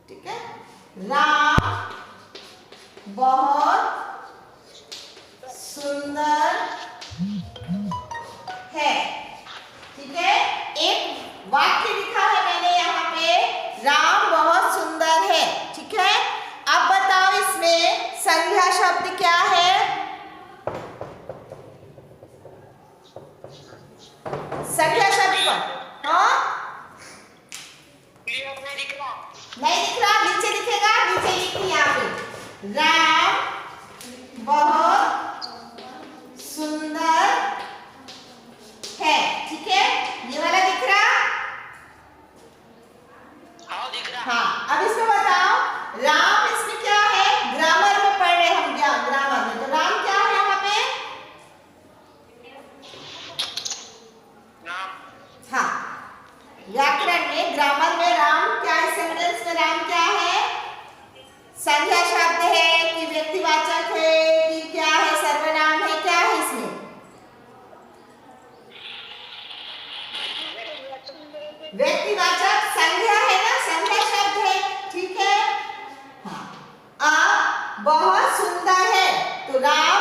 ठीक है। राम बहुत सुंदर है। ठीक है, एक वाक्य लिखा है मैंने यहाँ पे, राम बहुत सुंदर है। ठीक है, अब बताओ इसमें संज्ञा शब्द क्या है? संज्ञा शब्द कौन? हाँ, नहीं दिख रहा, नीचे दिखेगा, नीचे लिखिए यहाँ पे, राम बहुत सुंदर है। ठीक है, ये वाला दिख रहा? हाँ दिख रहा। हाँ, अब इसमें बताओ राम इसमें क्या है? ग्रामर में पढ़ रहे हम, ग्रामर में, तो राम क्या है यहाँ पे? राम। हाँ, व्याकरण में, ग्रामर में राम क्या है? सेंटेंस में राम क्या है? संज्ञा शब्द है कि व्यक्तिवाचक है कि क्या है? सर्वनाम है, क्या है इसमें? व्यक्तिवाचक संज्ञा है ना, संज्ञा शब्द है। ठीक है, हाँ। आप बहुत सुंदर है, तो राम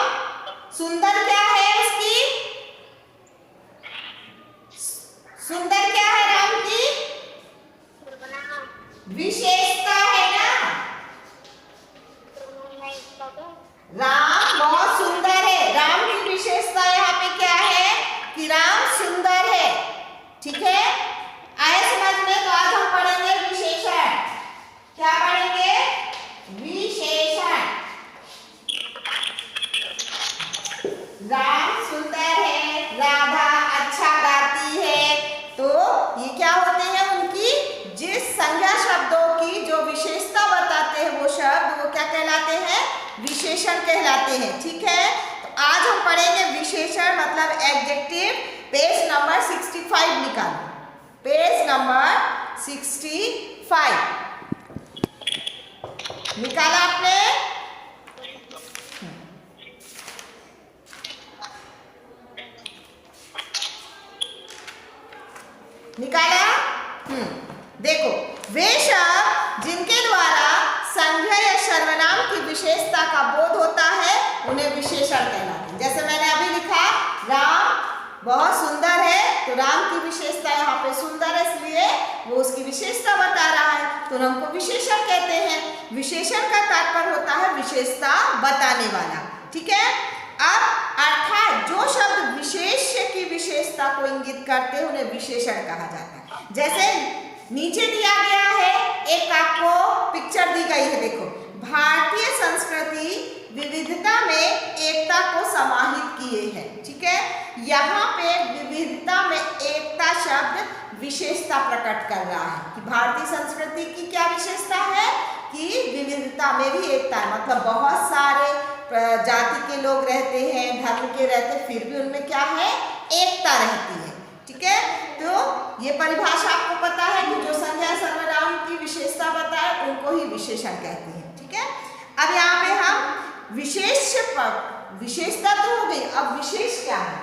सुंदर क्या है उसकी? सुंदर क्या है राम की? विशेषता है ना। राम बहुत सुंदर है, राम की विशेषता यहाँ पे क्या है कि राम सुंदर है। ठीक है, आए समझ में? तो आज हम पढ़ेंगे विशेषण। क्या पढ़ेंगे? विशेषण। राम सुंदर है, राधा अच्छा गाती है, तो ये क्या होते हैं? उनकी जिस संज्ञा शब्दों की जो विशेषता बताते हैं वो शब्द, वो क्या कहलाते हैं? विशेषण कहलाते हैं। ठीक है, तो आज हम पढ़ेंगे विशेषण मतलब एडजेक्टिव। पेज नंबर 65 निकालो, पेज नंबर 65 निकाला आपने? निकाला? देखो, वे शब्द जिनके द्वारा संज्ञा या सर्वनाम की विशेषता का बोध होता है उन्हें विशेषण कहलाते हैं। जैसे मैंने अभी लिखा, राम बहुत सुंदर है, तो राम की विशेषता यहाँ पे सुंदर है, इसलिए वो उसकी विशेषता बता रहा है, तो हमको विशेषण कहते हैं। विशेषण का तात्पर्य होता है विशेषता बताने वाला। ठीक है, अब अर्थात जो शब्द विशेष्य की विशेषता को इंगित करते हैं उन्हें विशेषण कहा जाता है। जैसे नीचे दिया गया है, एक आपको पिक्चर दी गई है, देखो, भारतीय संस्कृति विविधता में एकता को समाहित किए है। ठीक है, यहाँ पे विविधता में एकता शब्द विशेषता प्रकट कर रहा है कि भारतीय संस्कृति की क्या विशेषता है कि विविधता में भी एकता है। मतलब बहुत सारे जाति के लोग रहते हैं, धर्म के रहते हैं, फिर भी उनमें क्या है? एकता रहती है। ठीक है, तो ये परिभाषा आपको पता है कि जो संज्ञा सर्वनाम की विशेषता बताए उनको ही विशेषण कहते हैं। ठीक है, अब यहाँ पे हम विशेषता तो हो गई, अब विशेष क्या है?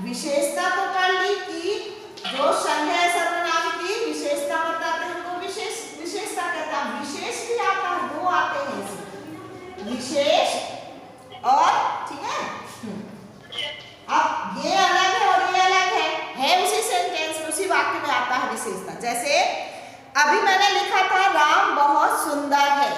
विशेषता तो कर ली कि जो संज्ञा सर्वनाम की विशेषता बताते हैं उनको विशेषता कहते हैं। विशेष भी आता है, दो आते हैं इसमें, विशेष और, ठीक है, अब ये अलग है और ये अलग है उसी सेंटेंस में, उसी वाक्य में आता है विशेषता। जैसे अभी मैंने लिखा था राम बहुत सुंदर है,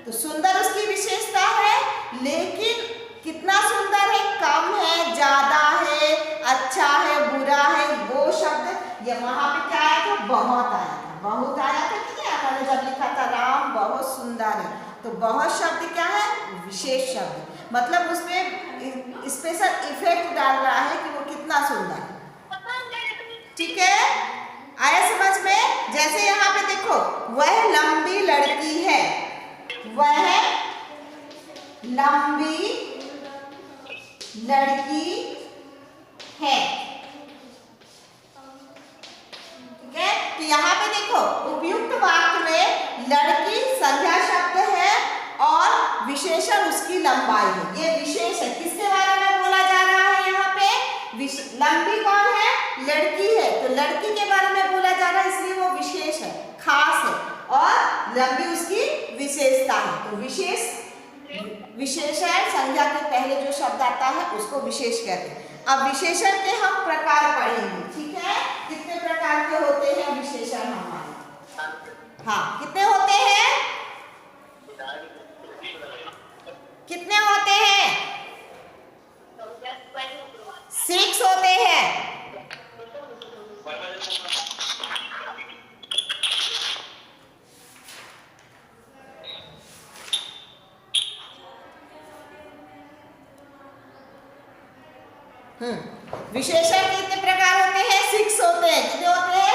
तो सुंदर उसकी विशेषता है, लेकिन कितना सुंदर है? कम है, ज्यादा है, अच्छा है, बुरा है, वो शब्द ये वहां पे क्या आया था? बहुत आया था, बहुत आया था। ठीक है, मैंने जब लिखा था राम बहुत सुंदर है, तो बहुत शब्द क्या है? विशेष शब्द, मतलब उसमें स्पेशल इफेक्ट डाल रहा है कि वो कितना सुंदर है। ठीक है, आया समझ में? जैसे यहाँ पे देखो, वह लंबी लड़की है, वह लंबी लड़की है। ठीक है, तो यहाँ पे देखो उपयुक्त वाक्य में लड़की संज्ञा शब्द है और विशेषण उसकी लंबाई है। ये विशेष है, किसके बारे में बोला जा रहा है यहाँ पे? लंबी कौन है? लड़की है, तो लड़की के बारे में बोला जा रहा है, इसलिए वो विशेष है, खास है। और लंबी उसकी विशेषता है। तो विशेषण संज्ञा के पहले जो शब्द आता है उसको विशेष कहते हैं। अब विशेषण के हम प्रकार पढ़ेंगे, ठीक है। कितने प्रकार के होते हैं विशेषण हमारे? हाँ, कितने होते हैं? कितने होते हैं? 6 होते हैं। विशेषण कितने प्रकार होते हैं? 6 होते हैं। कितने होते हैं?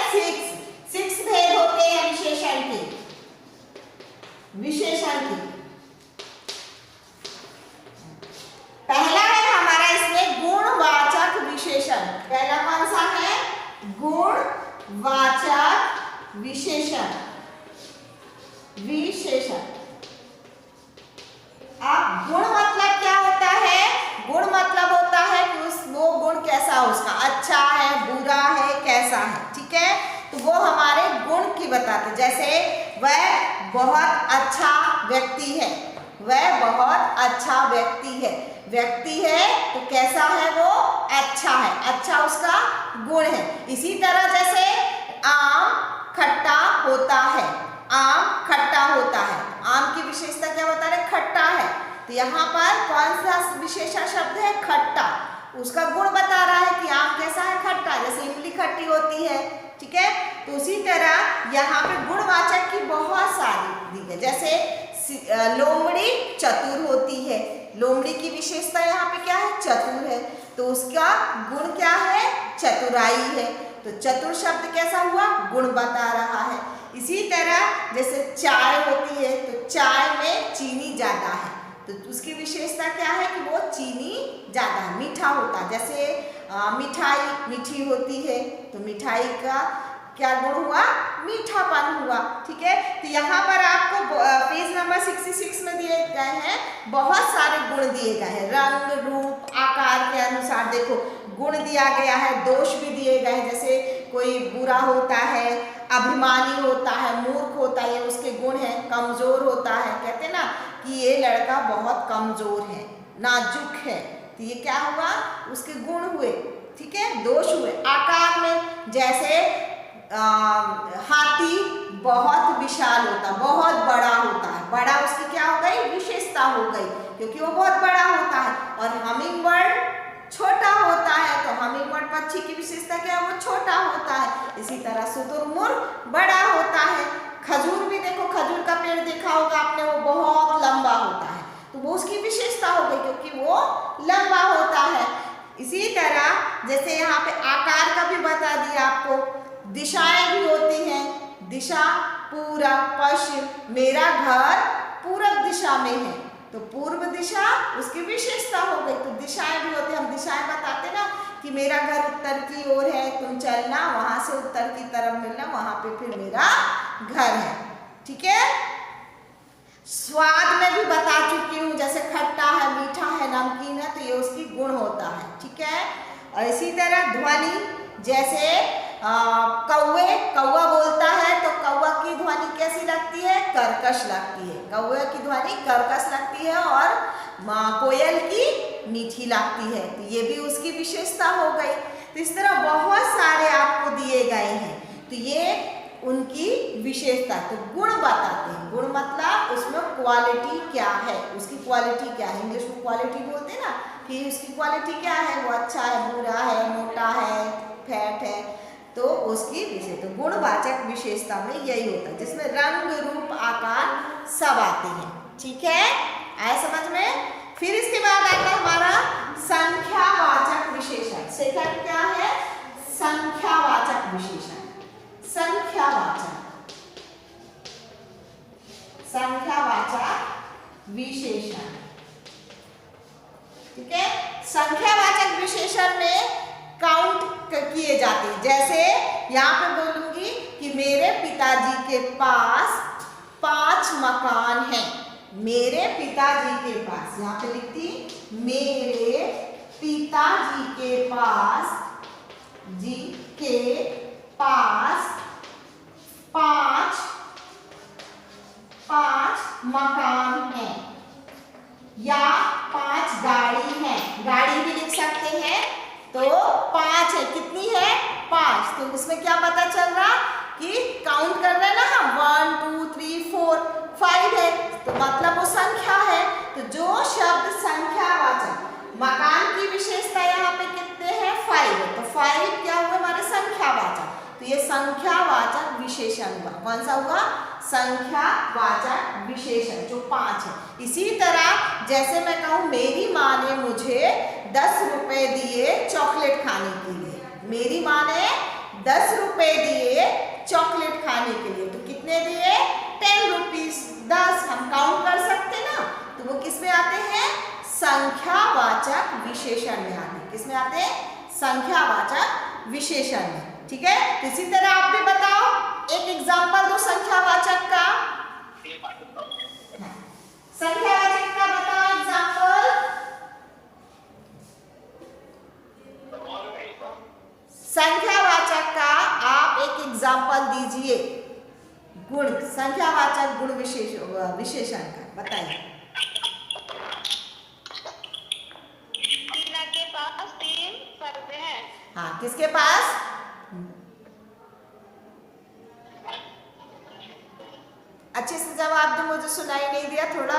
6 भेद होते हैं विशेषण के। पहला है हमारा इसमें गुणवाचक विशेषण। पहला कौन सा है? गुणवाचक विशेषण। अब गुण मतलब क्या होता है? गुण मतलब होता है कि वो गुण कैसा है उसका, अच्छा है, बुरा है, कैसा है, ठीक है। तो वो हमारे गुण की बताते, जैसे वह बहुत अच्छा व्यक्ति है, वह बहुत अच्छा व्यक्ति है। व्यक्ति है तो कैसा है वो? अच्छा है, अच्छा उसका गुण है। इसी तरह जैसे आम खट्टा होता है, आम खट्टा होता है, आम की विशेषता क्या बता रहे? खट्टा है। तो यहाँ पर कौन सा विशेषण शब्द है? खट्टा। उसका गुण बता रहा है कि आम कैसा है? खट्टा। जैसे इमली खट्टी होती है, ठीक है। तो उसी तरह यहाँ पे गुणवाचक की बहुत सारी दी है। जैसे लोमड़ी चतुर होती है, लोमड़ी की विशेषता यहाँ पे क्या है? चतुर है। तो उसका गुण क्या है? चतुराई है। तो चतुर शब्द कैसा हुआ? गुण बता रहा है। इसी तरह जैसे चाय होती है, तो चाय में चीनी ज्यादा है, तो उसकी विशेषता क्या है? कि वो चीनी ज्यादा है, मीठा होता है। जैसे मिठाई मीठी होती है, तो मिठाई का क्या गुण हुआ? मीठापन हुआ, ठीक है। तो यहाँ पर आपको पेज नंबर 66 में दिए गए हैं, बहुत सारे गुण दिए गए हैं। रंग, रूप, आकार के अनुसार देखो गुण दिया गया है, दोष भी दिए गए हैं। जैसे कोई बुरा होता है, अभिमानी होता है, मूर्ख होता है, ये उसके गुण हैं। कमजोर होता है, कहते ना कि ये लड़का बहुत कमजोर है, नाजुक है, तो ये क्या हुआ? उसके गुण हुए, ठीक है, दोष हुए। आकार में जैसे हाथी बहुत विशाल होता, बहुत बड़ा होता है, बड़ा उसकी क्या हो गई? विशेषता हो गई, क्योंकि वो बहुत बड़ा होता है। और हमिंग बर्ड छोटा होता है, तो हमिंग बर्ड पक्षी की विशेषता क्या है? वो छोटा होता है। इसी तरह शुतुरमुर्ग बड़ा होता है। खजूर भी देखो, खजूर का पेड़ देखा होगा आपने, वो बहुत लंबा होता है, तो वो उसकी विशेषता हो गई क्योंकि वो लंबा होता है। इसी तरह जैसे यहाँ पे आकार का भी बता दिया आपको। दिशाएं भी होती हैं, दिशा पूरब, पश्चिम। मेरा घर पूरब दिशा में है, तो पूर्व दिशा उसकी विशेषता हो गई। तो दिशाएं भी होती हैं, हम दिशाएं बताते ना कि मेरा घर उत्तर की ओर है, तुम चलना, वहां से उत्तर की तरफ मिलना, वहां पे फिर मेरा घर है, ठीक है। स्वाद में भी बता चुकी हूँ, जैसे खट्टा है, मीठा है, नमकीन है, तो ये उसकी गुण होता है, ठीक है। और इसी तरह ध्वनि, जैसे कौवा बोलता है, तो कौवा की ध्वनि कैसी लगती है? कर्कश लगती है। कौवे की ध्वनि कर्कश लगती है और कोयल की मीठी लगती है, तो ये भी उसकी विशेषता हो गई। तो इस तरह बहुत सारे आपको दिए गए हैं, तो ये उनकी विशेषता। तो गुण बताते हैं, गुण मतलब उसमें क्वालिटी क्या है, उसकी क्वालिटी क्या है। इंग्लिश में क्वालिटी बोलते हैं ना, कि उसकी क्वालिटी क्या है, वो अच्छा है, बुरा है, मोटा है, फैट है, तो उसकी विशेषता। तो गुणवाचक विशेषता में यही होता है, जिसमें रंग, रूप, आकार सब आते हैं, ठीक है। आया समझ में? फिर इसके बाद आता है हमारा संख्यावाचक विशेषण। सेकंड क्या है? संख्यावाचक विशेषण। संख्यावाचक विशेषण, ठीक है। संख्यावाचक विशेषण में काउंट किए जाते हैं। जैसे यहाँ पे बोलूंगी कि मेरे पिताजी के पास 5 मकान हैं। मेरे पिताजी के पास, यहाँ पे लिखती मेरे पिताजी के पास 5 मकान है, या 5 गाड़ी है, गाड़ी भी लिख सकते हैं। तो 5 है, कितनी है 5। तो उसमें क्या पता चल रहा कि काउंट कर रहे हैं ना हम 1 2 3 4 5 है, तो मतलब वो संख्या है। तो जो शब्द संख्यावाचक, मकान की विशेषता यहाँ पे कितने हैं 5 है, तो 5 क्या हुआ हमारे संख्यावाचक। तो ये संख्यावाचक विशेषण हुआ। कौन सा हुआ संख्यावाचक विशेषण जो 5 है। इसी तरह जैसे मैं कहूँ मेरी माँ ने मुझे 10 रुपए दिए चॉकलेट खाने के लिए, मेरी माँ ने 10 रुपए दिए चॉकलेट खाने के लिए, तो कितने दिए 10 रुपीज, 10 हम काउंट कर सकते ना। तो वो किस में आते हैं संख्यावाचक विशेषण में आते हैं। किस में आते हैं संख्यावाचक विशेषण में। ठीक है, तो इसी तरह आप भी बताओ एक एग्जांपल दो संख्यावाचक का। संख्यावाचक का बताओ एग्जांपल। संख्यावाचक का आप एक एग्जांपल दीजिए, गुण संख्यावाचक गुण विशेषण का बताइए। टीना के पास 3 पर्दे हैं। हाँ, किसके पास अच्छे से जवाब दो, मुझे सुनाई नहीं दिया थोड़ा।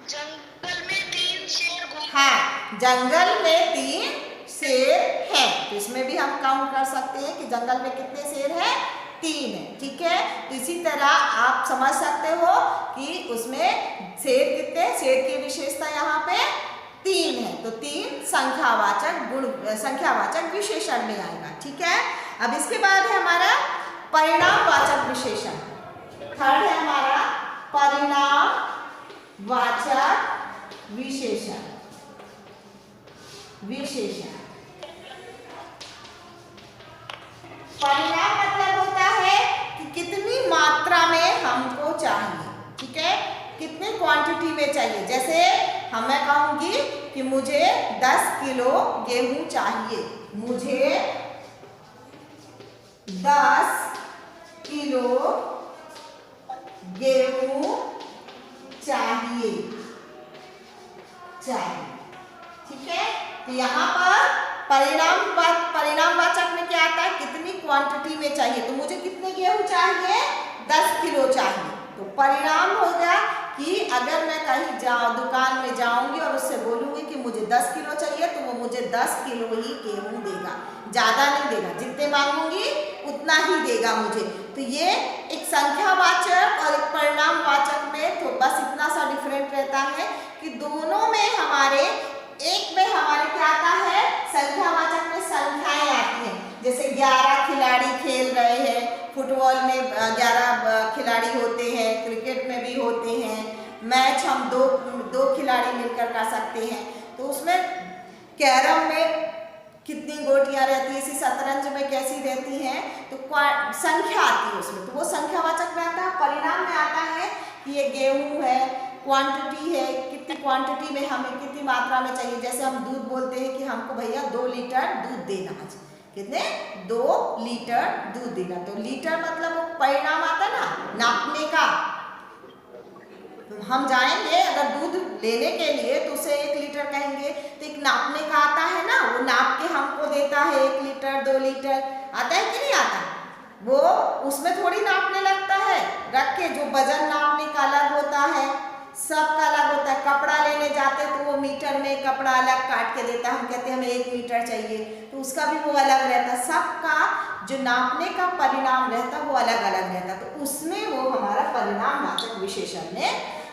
जंगल में 3 शेर घूम। हाँ, जंगल में 3 शेर हैं, तो इसमें भी हम काउंट कर सकते हैं कि जंगल में कितने शेर हैं 3 है। ठीक है, तो इसी तरह आप समझ सकते हो कि उसमें शेर कितने, शेर की विशेषता यहाँ पे 3 है, तो 3 संख्यावाचक गुण संख्यावाचक विशेषण में आएगा। ठीक है, अब इसके बाद है हमारा परिणामवाचक विशेषण। थर्ड है हमारा परिणामवाचक विशेषण। परिणाम मतलब होता है कि कितनी मात्रा में हमको चाहिए। ठीक है, कितने क्वांटिटी में चाहिए। जैसे मैं कहूंगी कि मुझे 10 किलो गेहूं चाहिए, मुझे 10 किलो गेहूं चाहिए। ठीक है, तो यहाँ पर परिणामवाचक में क्या आता है कितनी क्वांटिटी में चाहिए। तो मुझे कितने गेहूं चाहिए 10 किलो चाहिए। तो परिणाम हो गया कि अगर मैं कहीं दुकान में जाऊंगी और उससे बोलूंगी कि मुझे 10 किलो चाहिए, तो वो मुझे 10 किलो ही गेहूं देगा, ज़्यादा नहीं देगा, जितने मांगूंगी उतना ही देगा मुझे। तो ये एक संख्यावाचक और एक परिणामवाचक में तो बस इतना सा डिफरेंट रहता है कि दोनों में हमारे, एक में हमारे क्या आता है संख्यावाचक में संख्याएं आती हैं। जैसे 11 खिलाड़ी खेल रहे हैं, फुटबॉल में 11 खिलाड़ी होते हैं, क्रिकेट में भी होते हैं, मैच हम दो खिलाड़ी मिलकर कर सकते हैं। तो उसमें कैरम में कितनी गोटियां रहती है, इसी शतरंज में कैसी रहती हैं, तो संख्या आती है उसमें, तो वो संख्यावाचक में आता है। परिणाम में आता है कि ये गेहूं है, क्वांटिटी है, कितनी क्वांटिटी में हमें कितनी मात्रा में चाहिए। जैसे हम दूध बोलते हैं कि हमको भैया 2 लीटर दूध देना है, कितने 2 लीटर दूध देना, तो लीटर मतलब वो परिणाम आता ना नापने का। तो हम जाएंगे अगर दूध लेने के लिए तो उसे 1 लीटर कहेंगे, तो एक नापने का आता है ना, वो नाप के हमको देता है 1 लीटर 2 लीटर, आता है कि नहीं आता। वो उसमें थोड़ी नापने लगता है, रख के जो वजन नापने का अलग होता है, सबका अलग होता है। कपड़ा लेने जाते तो वो मीटर में कपड़ा अलग काट के देता है, हम कहते हैं हमें 1 मीटर चाहिए, तो उसका भी वो अलग रहता है। सबका जो नापने का परिणाम रहता है वो अलग अलग रहता है, तो उसमें वो हमारा परिणामवाचक विशेषण में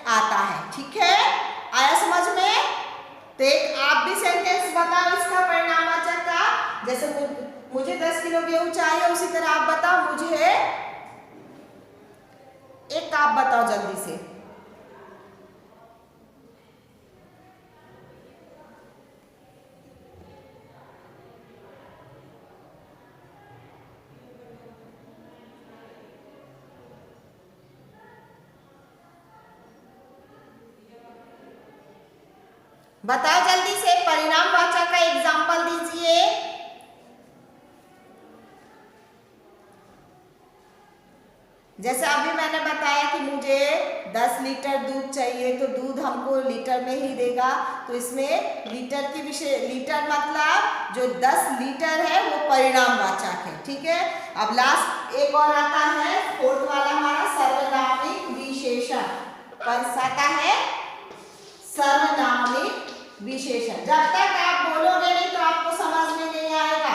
आता है। ठीक है, आया समझ में। तो एक आप भी सेंटेंस बताओ इसका परिणामवाचक का। जैसे मुझे 10 किलो गेहूं चाहिए, उसी तरह आप बताओ मुझे एक, आप बताओ जल्दी से। बताओ जल्दी से, परिणामवाचक का एग्जाम्पल दीजिए। जैसे अभी मैंने बताया कि मुझे 10 लीटर दूध चाहिए, तो दूध हमको लीटर में ही देगा, तो इसमें लीटर की लीटर मतलब जो 10 लीटर है वो परिणामवाचक है। ठीक है, अब लास्ट एक और आता है, फोर्थ वाला हमारा सर्वनामिक विशेषण। कौन आता है? सर्वनामिक विशेषण। जब तक आप बोलोगे नहीं तो आपको समझ में नहीं आएगा।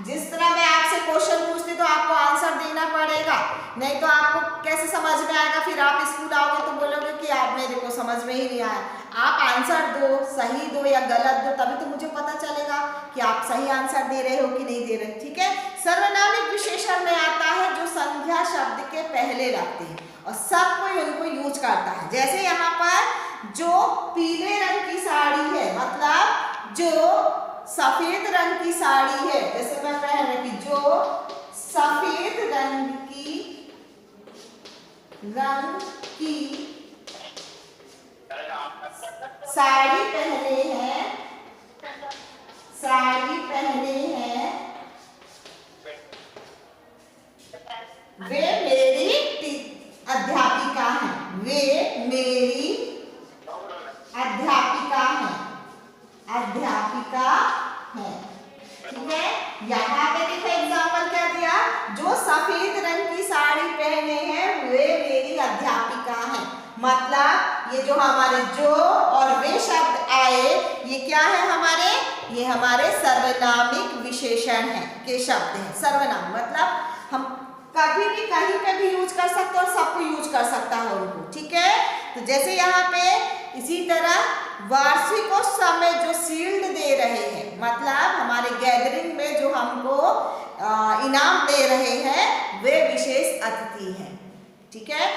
जिस तरह मैं आपसे क्वेश्चन पूछती तो आपको आंसर देना पड़ेगा, नहीं तो आपको कैसे समझ में आएगा? फिर आप स्कूल आओगे तो बोलोगे कि आप मेरे को समझ में ही नहीं आया। आप आंसर दो, सही दो या गलत दो, तभी तो मुझे पता चलेगा कि आप सही आंसर दे रहे हो कि नहीं दे रहे। ठीक है, सर्वनामिक विशेषण में आता है जो संज्ञा शब्द के पहले लगते हैं और सब कोई उनको यूज करता है। जैसे यहाँ पर जो पीले रंग की साड़ी है, मतलब जो सफेद रंग की साड़ी है, जैसे मैं पहन रखी, जो सफेद रंग की साड़ी पहने हैं, वे मेरी अध्यापिका हैं, वे मेरी अध्यापिका हैं, ठीक है। यहाँ पे देखो एग्जाम्पल क्या दिया, जो सफेद रंग की साड़ी पहने हैं वे मेरी अध्यापिका हैं। मतलब ये जो हमारे जो और वे शब्द आए, ये क्या है हमारे? ये हमारे सर्वनामिक विशेषण है के शब्द हैं। सर्वनाम मतलब हम कभी भी कहीं पे भी यूज कर सकते हैं और सबको यूज कर सकता है उनको। ठीक है, तो जैसे यहाँ पे इसी तरह वार्षिकोत्सव में जो शील्ड दे रहे हैं, मतलब हमारे गैदरिंग में जो हमको इनाम दे रहे हैं, वे विशेष अतिथि हैं। ठीक है,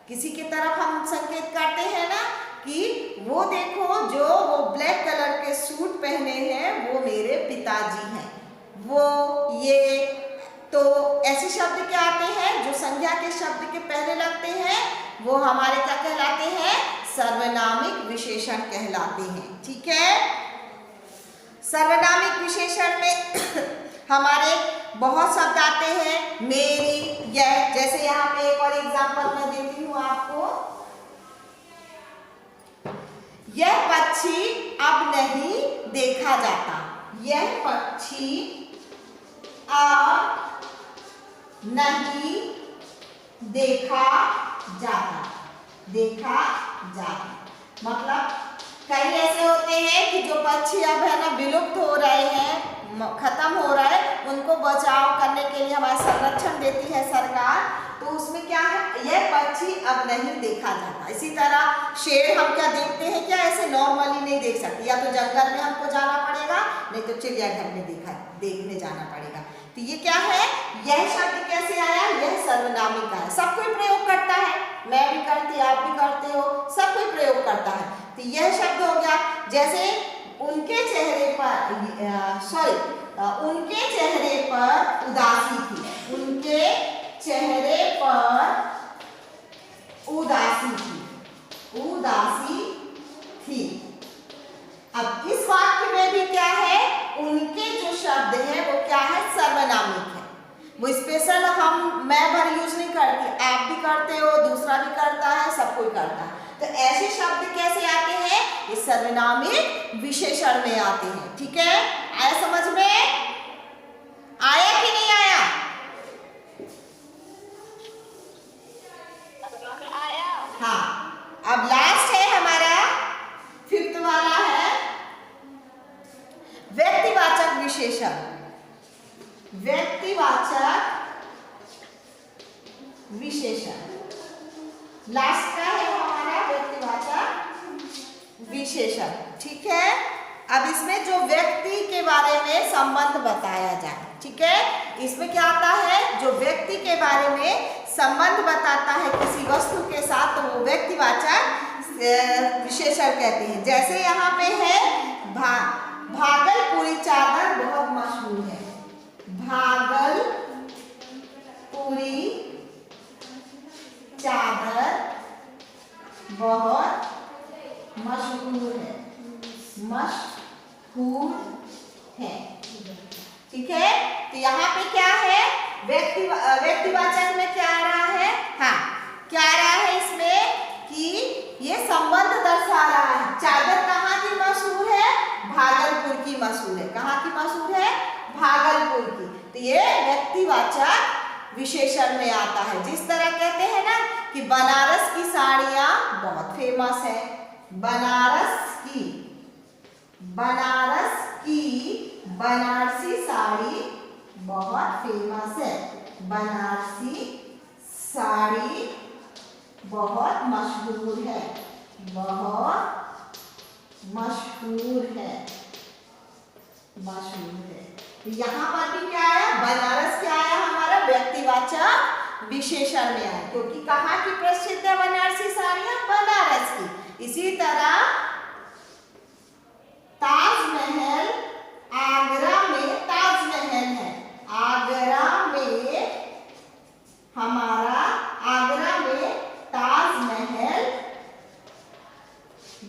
किसी की तरफ हम संकेत करते हैं ना कि वो देखो जो वो ब्लैक कलर के सूट पहने हैं वो मेरे पिताजी हैं, वो ये, तो ऐसे शब्द क्या आते हैं जो संज्ञा के शब्द के पहले लगते हैं, वो हमारे क्या कहलाते हैं? सर्वनामिक विशेषण कहलाते हैं। ठीक है, सर्वनामिक विशेषण में हमारे बहुत शब्द आते हैं, मेरी, यह। जैसे यहाँ पे एक और एग्जांपल मैं देती हूँ आपको, यह पक्षी अब नहीं देखा जाता, यह पक्षी अब नहीं देखा जाता, मतलब कई ऐसे होते हैं कि जो पक्षी अब है ना विलुप्त हो रहे हैं, खत्म हो रहा है, उनको बचाव करने के लिए हमारे संरक्षण देती है सरकार, तो उसमें क्या है? यह पक्षी अब नहीं देखा जाता। इसी तरह शेर हम क्या देखते हैं क्या? ऐसे नॉर्मली नहीं देख सकते, या तो जंगल में हमको जाना पड़ेगा, नहीं तो चिड़ियाघर में देखने जाना पड़ेगा। तो ये क्या है? यह शब्द कैसे आया? यह सर्वनामिक है, सब कोई प्रयोग करता है, मैं भी करती, आप भी करते हो, सब कोई प्रयोग करता है। तो यह शब्द हो गया। जैसे उनके चेहरे पर उनके चेहरे पर उदासी थी, उनके चेहरे पर उदासी थी। अब इस वाक्य में भी क्या है? उनके जो शब्द है वो क्या है? सर्वनामिक है। वो स्पेशल मैं भर यूज नहीं करती, आप भी करते हो, दूसरा भी करता है, सब कोई करता है। तो ऐसे शब्द कैसे आते हैं? ये सर्वनामिक विशेषण में आते हैं। ठीक है, आया समझ में? आया कि नहीं आया? आया। हाँ, अब लास्ट है हमारा फिफ्थ वाला है व्यक्तिवाचक विशेषण। व्यक्तिवाचक विशेषण लास्ट का है हमारा व्यक्तिवाचक विशेषण। ठीक है, अब इसमें जो व्यक्ति के बारे में संबंध बताया जाए। ठीक है, इसमें क्या आता है? जो व्यक्ति के बारे में संबंध बताता है किसी वस्तु के साथ, तो वो व्यक्तिवाचक विशेषण कहते हैं। जैसे यहाँ पे है भागलपुरी चादर बहुत मशहूर है, भागलपुरी चादर बहुत मशहूर है। ठीक है, तो यहाँ पे क्या है? व्यक्तिवाचक में क्या आ रहा है? विशेषण में आता है। जिस तरह कहते हैं ना कि बनारस की साड़ियाँ बहुत फेमस है, बनारस की बनारसी साड़ी बहुत फेमस है, बनारसी साड़ी बहुत मशहूर है, बहुत मशहूर है। तो यहाँ पर भी क्या आया, बनारस क्या आया हमारा, व्यक्तिवाचक विशेषण में आया, क्योंकि कहाँ की प्रसिद्ध है बनारसी साड़ियाँ, बनारस की। इसी तरह ताजमहल आगरा में ताजमहल है, आगरा में हमारा आगरा में ताजमहल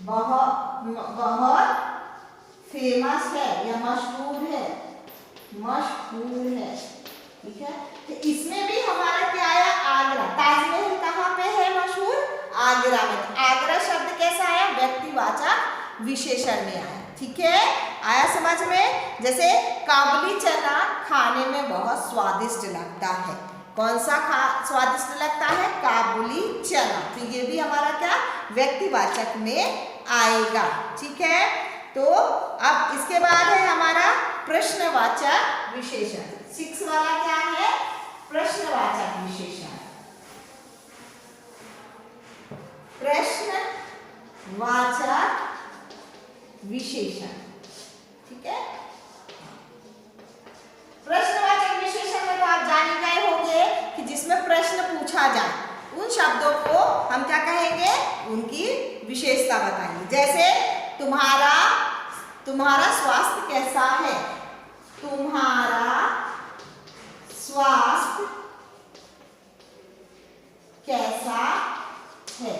बहुत फेमस है या मशहूर है, ठीक है। तो इसमें भी हमारा क्या आया, आगरा। ताजमहल कहाँ पे है मशहूर, आगरा में। तो आगरा शब्द कैसा आया, व्यक्तिवाचक विशेषण में आया, ठीक है। आया समझ में। जैसे काबुली चना खाने में बहुत स्वादिष्ट लगता है, कौन सा स्वादिष्ट लगता है, काबुली चना। तो ये भी हमारा क्या, व्यक्तिवाचक में आएगा, ठीक है। तो अब इसके बाद है हमारा प्रश्नवाचक विशेषण। 6 वाला क्या है, प्रश्नवाचक विशेषण। प्रश्नवाचक विशेषण, ठीक है। प्रश्नवाचक विशेषण में तो आप जान ही गए होंगे कि जिसमें प्रश्न पूछा जाए, उन शब्दों को हम क्या कहेंगे, उनकी विशेषता बताएंगे। जैसे तुम्हारा स्वास्थ्य कैसा है, तुम्हारा स्वास्थ्य कैसा है,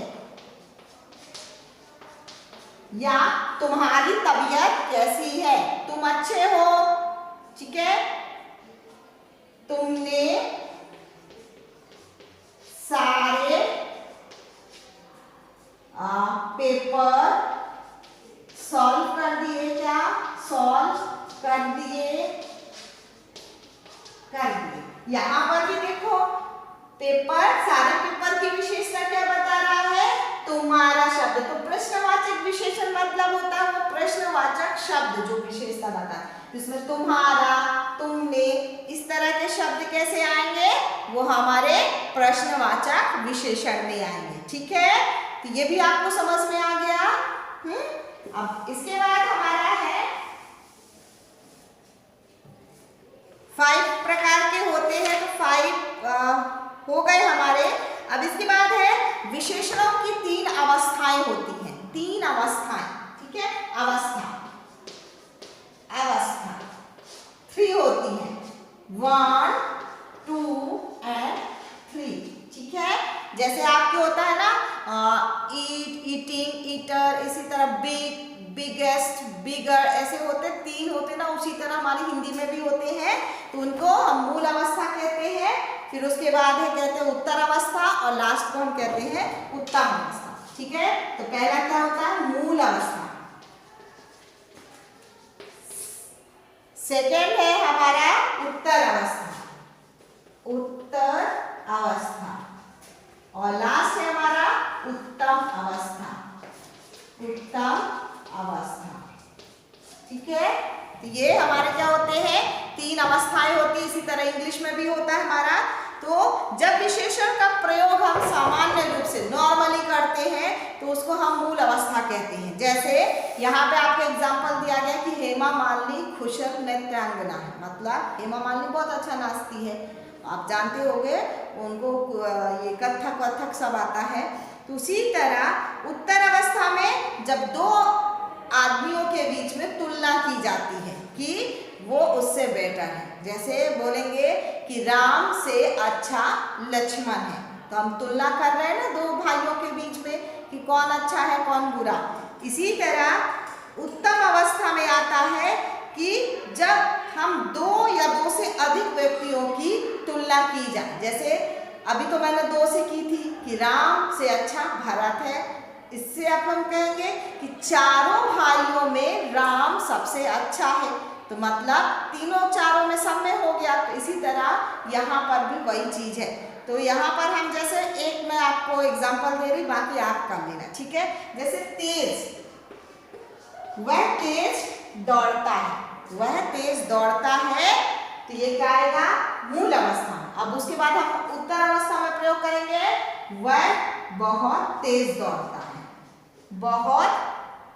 या तुम्हारी तबीयत कैसी है, तुम अच्छे हो, ठीक है। तुमने सारे पेपर सॉल्व कर दिए, क्या सॉल्व कर दिए। यहाँ पर भी देखो, सारे पेपर की विशेषता क्या बता रहा है, तुम्हारा शब्द। तो प्रश्नवाचक विशेषण मतलब होता है वो प्रश्नवाचक शब्द जो विशेषता बता है। इसमें तुम्हारा, तुमने, इस तरह के शब्द कैसे आएंगे, वो हमारे प्रश्नवाचक विशेषण में आएंगे, ठीक है। तो ये भी आपको समझ में आ गया। अब इसके बाद हमारा है 5 प्रकार के होते हैं, तो 5 हो गए हमारे। अब इसके बाद है विशेषणों की 3 अवस्थाएं होती हैं, 3 अवस्थाएं, ठीक है। अवस्था 3 होती हैं, 1, 2 and 3, ठीक है। जैसे आपके होता है ना ईटिंग, ईटर, इसी तरह बिग, बिगेस्ट, बिगर, ऐसे होते 3 होते ना, उसी तरह हमारी हिंदी में भी होते हैं। तो उनको हम मूल अवस्था कहते हैं, फिर उसके बाद है कहते हैं उत्तर अवस्था, और लास्ट को हम कहते हैं उत्तम अवस्था, ठीक है। तो पहला क्या होता है, मूल अवस्था। सेकेंड है हमारा उत्तर अवस्था, और लास्ट है हमारा उत्तम अवस्था, ठीक है। तो ये हमारे क्या होते हैं, 3 अवस्थाएं होती है। इसी तरह इंग्लिश में भी होता है हमारा। तो जब विशेषण का प्रयोग हम सामान्य रूप से नॉर्मली करते हैं तो उसको हम मूल अवस्था कहते हैं। जैसे यहाँ पे आपको एग्जांपल दिया गया कि हेमा मालिनी कुशल नृत्यांगना है, मतलब हेमा मालिनी बहुत अच्छा नाचती है, आप जानते होंगे, उनको ये कथक सब आता है। तो उसी तरह उत्तर अवस्था में जब 2 आदमियों के बीच में तुलना की जाती है कि वो उससे बेटर है, जैसे बोलेंगे कि राम से अच्छा लक्ष्मण है, तो हम तुलना कर रहे हैं ना 2 भाइयों के बीच में कि कौन अच्छा है कौन बुरा। इसी तरह उत्तम अवस्था में आता है कि जब हम 2 या 2 से अधिक व्यक्तियों की तुलना की जाए। जैसे अभी तो मैंने 2 से की थी कि राम से अच्छा भरत है, इससे अब हम कहेंगे कि चारों भाइयों में राम सबसे अच्छा है, तो मतलब तीनों चारों में सब में हो गया। तो इसी तरह यहाँ पर भी वही चीज है। तो यहाँ पर हम जैसे एक मैं आपको एग्जांपल दे रही, बाकी आप कर लेना, ठीक है। जैसे तेज, वह तेज दौड़ता है, वह तेज दौड़ता है, तो ये क्या आएगा मूल अवस्था में। अब उसके बाद हम उत्तर अवस्था में प्रयोग करेंगे, वह बहुत तेज दौड़ता है, बहुत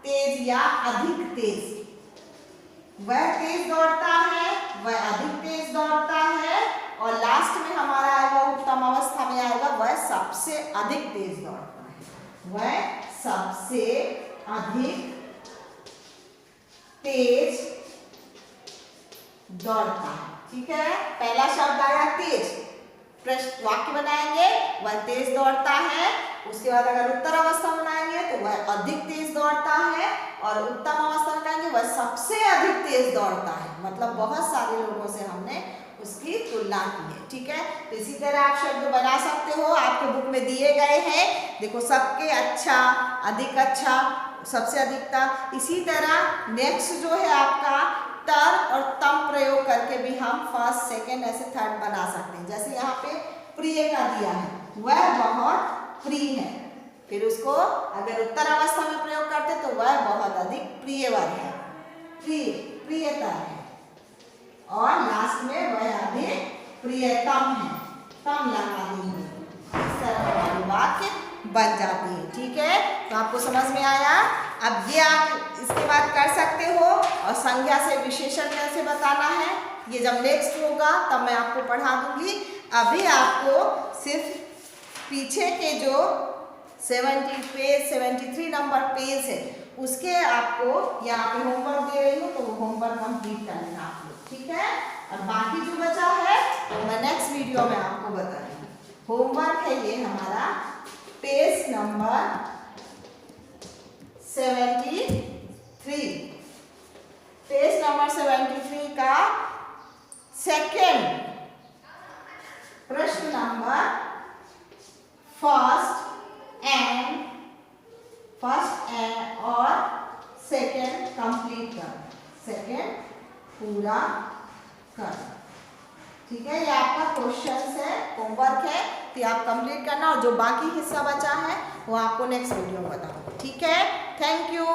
तेज या अधिक तेज, वह तेज दौड़ता है, वह अधिक तेज दौड़ता है, और लास्ट में हमारा आएगा उत्तम अवस्था में आएगा वह सबसे अधिक तेज दौड़ता है, वह सबसे अधिक तेज दौड़ता है, ठीक है। पहला शब्द आया तेज, प्रश्न वाक्य बनाएंगे, वह तेज दौड़ता है। उसके बाद अगर उत्तर अवस्था बनाएंगे तो वह अधिक तेज दौड़ता है, और उत्तम अवस्था बनाएंगे वह सबसे अधिक तेज दौड़ता है, मतलब बहुत सारे लोगों से हमने उसकी तुलना की है, ठीक है। तो इसी तरह आप शब्द बना सकते हो, आपके बुक में दिए गए हैं, देखो सबके अच्छा, अधिक अच्छा, सबसे अधिकता। इसी तरह नेक्स्ट जो है आपका तर और तम प्रयोग करके भी हम फर्स्ट, सेकंड, ऐसे थर्ड बना सकते हैं। जैसे यहाँ पे प्रिय का दिया है, वह बहुत प्रिय है, फिर उसको अगर उत्तर अवस्था में प्रयोग करते तो वह बहुत अधिक प्रियवर है, प्रिय, प्रियता है, और लास्ट में वह अधिक प्रियतम है, तम लगा देंगे, इस तरह हमारी वाक्य बन जाती है, ठीक है। तो आपको समझ में आया। अब ये आप इसके बाद कर सकते हो, और संज्ञा से विशेषण कैसे बताना है ये जब नेक्स्ट होगा तब मैं आपको पढ़ा दूंगी। अभी आपको सिर्फ पीछे के जो 73 नंबर पेज है उसके आपको यहाँ पे होमवर्क दे रही हूँ, तो वो होमवर्क कंप्लीट कर लेना आप लोग, ठीक है। और बाकी जो बचा है तो मैं नेक्स्ट वीडियो में आपको बताऊंगी। होमवर्क है ये हमारा पेज नंबर 73, पेज नंबर 73 का सेकेंड प्रश्न नंबर फर्स्ट और सेकेंड कंप्लीट कर, सेकेंड पूरा कर, ठीक है। ये आपका क्वेश्चन है, होमवर्क है, तो आप कंप्लीट करना, और जो बाकी हिस्सा बचा है वो आपको नेक्स्ट वीडियो में बताऊंगा, ठीक है। Thank you.